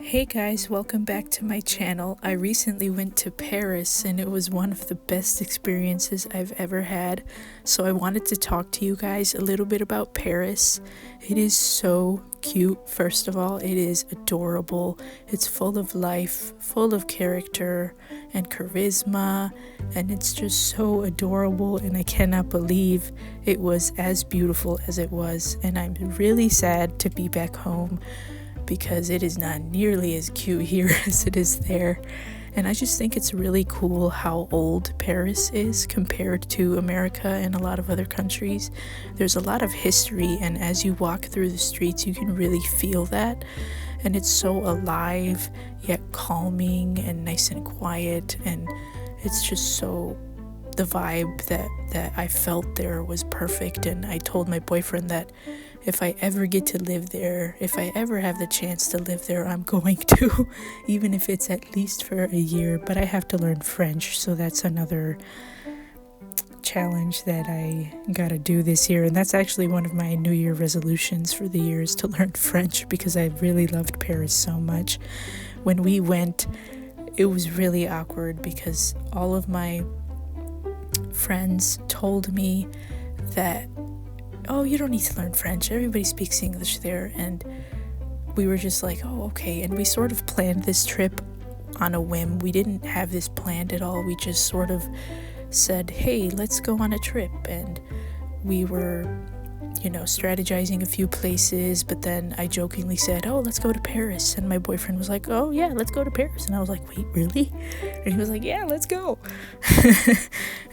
Hey guys, welcome back to my channel. I recently went to Paris and it was one of the best experiences I've ever had. So I wanted to talk to you guys a little bit about Paris. It is so cute. First of all, it is adorable. It's full of life, full of character and charisma, and it's just so adorable, and I cannot believe it was as beautiful as it was. And I'm really sad to be back home because it is not nearly as cute here as it is there. And I just think it's really cool how old Paris is compared to America and a lot of other countries. There's a lot of history, and as you walk through the streets, you can really feel that. And it's so alive, yet calming and nice and quiet. And it's just so, the vibe that I felt there was perfect. And I told my boyfriend that if I ever get to live there, if I ever have the chance to live there, I'm going to, even if it's at least for a year. But I have to learn French, so that's another challenge that I gotta do this year. And that's actually one of my New Year resolutions for the year, is to learn French, because I really loved Paris so much. When we went, it was really awkward because all of my friends told me that, oh, you don't need to learn French, everybody speaks English there. And we were just like, oh, okay. And we sort of planned this trip on a whim. We didn't have this planned at all. We just sort of said, hey, let's go on a trip. And we were, strategizing a few places, but then I jokingly said, oh, let's go to Paris. And my boyfriend was like, oh yeah, let's go to Paris. And I was like, wait, really? And he was like, yeah, let's go.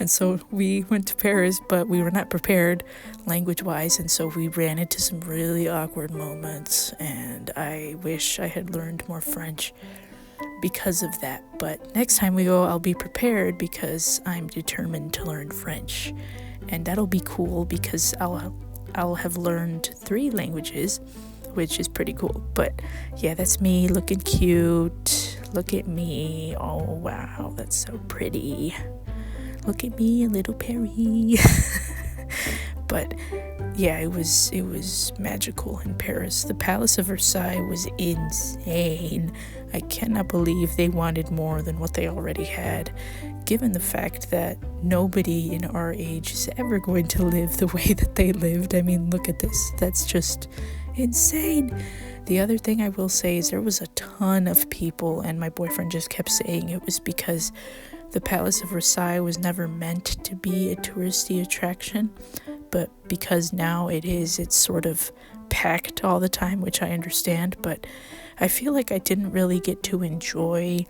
And so we went to Paris, but we were not prepared language wise, and so we ran into some really awkward moments, and I wish I had learned more French because of that. But next time we go, I'll be prepared, because I'm determined to learn French, and that'll be cool because I'll have learned 3 languages, which is pretty cool. But yeah, that's me looking cute. Look at me. Oh wow, that's so pretty. Look at me, little Perry. But yeah, it was magical in Paris. The Palace of Versailles was insane. I cannot believe they wanted more than what they already had, given the fact that nobody in our age is ever going to live the way that they lived. I mean, look at this. That's just insane. The other thing I will say is there was a ton of people, and my boyfriend just kept saying it was because the Palace of Versailles was never meant to be a touristy attraction, but because now it is, it's sort of packed all the time, which I understand. But I feel like I didn't really get to enjoy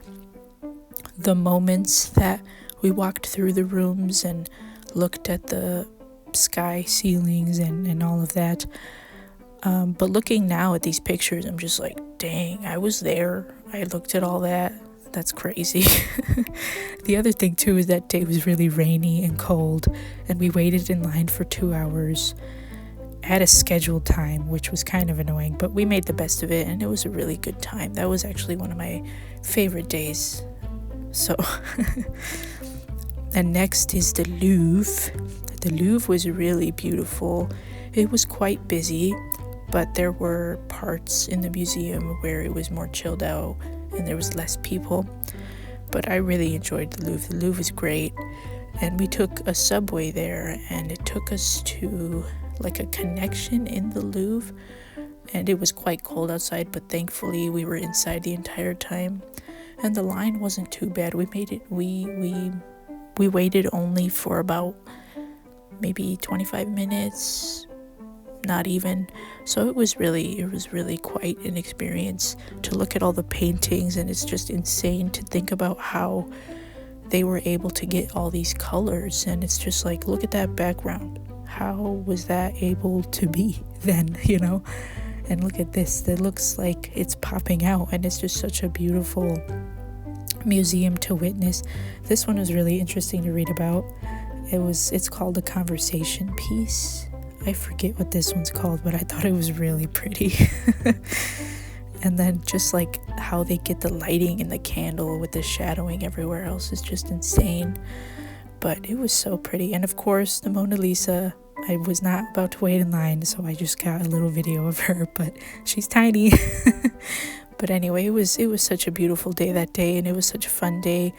the moments that we walked through the rooms and looked at the sky ceilings and all of that. But looking now at these pictures, I'm just like, dang, I was there. I looked at all that. That's crazy. The other thing too is that day was really rainy and cold, and we waited in line for 2 hours at a scheduled time, which was kind of annoying, but we made the best of it, and it was a really good time. That was actually one of my favorite days. So and next is the Louvre. The Louvre was really beautiful. It was quite busy, but there were parts in the museum where it was more chilled out and there was less people. But I really enjoyed the Louvre. The Louvre was great. And we took a subway there, and it took us to like a connection in the Louvre. And it was quite cold outside, but thankfully we were inside the entire time. And the line wasn't too bad. We made it, we waited only for about maybe 25 minutes, not even. So it was really quite an experience to look at all the paintings, and it's just insane to think about how they were able to get all these colors. And it's just like, look at that background. How was that able to be then, And look at this, that looks like it's popping out, and it's just such a beautiful museum to witness. This one was really interesting to read about. It's called A Conversation Piece. I forget what this one's called, but I thought it was really pretty. And then just like how they get the lighting and the candle with the shadowing everywhere else is just insane. But it was so pretty. And of course, the Mona Lisa. I was not about to wait in line, so I just got a little video of her, but she's tiny. But anyway, it was such a beautiful day that day, and it was such a fun day,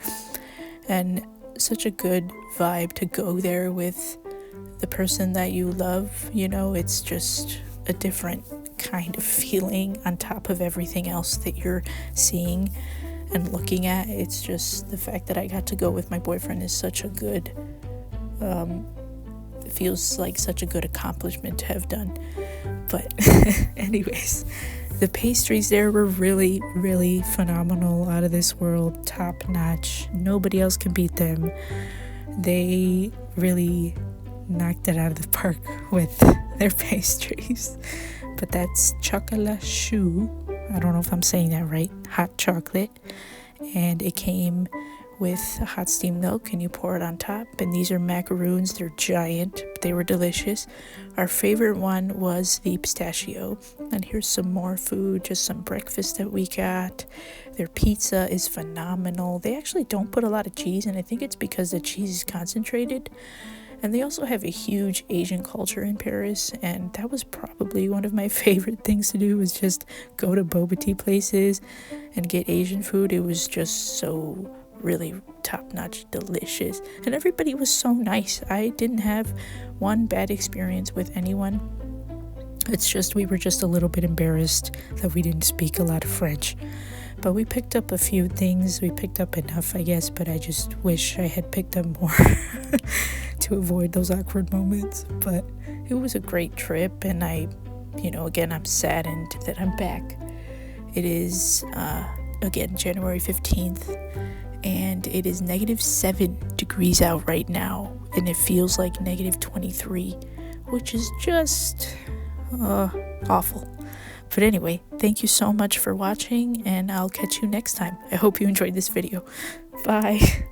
and such a good vibe to go there with the person that you love. You know, it's just a different kind of feeling on top of everything else that you're seeing and looking at. It's just the fact that I got to go with my boyfriend is such a good it feels like such a good accomplishment to have done. But anyways, the pastries there were really, really phenomenal, out of this world, top notch. Nobody else can beat them. They really knocked it out of the park with their pastries. But that's chocolat choux. I don't know if I'm saying that right. Hot chocolate. And it came with hot steamed milk, and you pour it on top. And these are macaroons. They're giant, but they were delicious. Our favorite one was the pistachio. And here's some more food, just some breakfast that we got. Their pizza is phenomenal. They actually don't put a lot of cheese, and I think it's because the cheese is concentrated. And they also have a huge Asian culture in Paris, and that was probably one of my favorite things to do, was just go to boba tea places and get Asian food. It was just so really top-notch, delicious, and everybody was so nice. I didn't have one bad experience with anyone. It's just we were just a little bit embarrassed that we didn't speak a lot of French. But we picked up a few things. We picked up enough, I guess, but I just wish I had picked up more to avoid those awkward moments. But it was a great trip, and again, I'm saddened that I'm back. It is, again, January 15th, and it is -7 degrees out right now, and it feels like -23, which is just awful. But anyway, thank you so much for watching, and I'll catch you next time. I hope you enjoyed this video. Bye.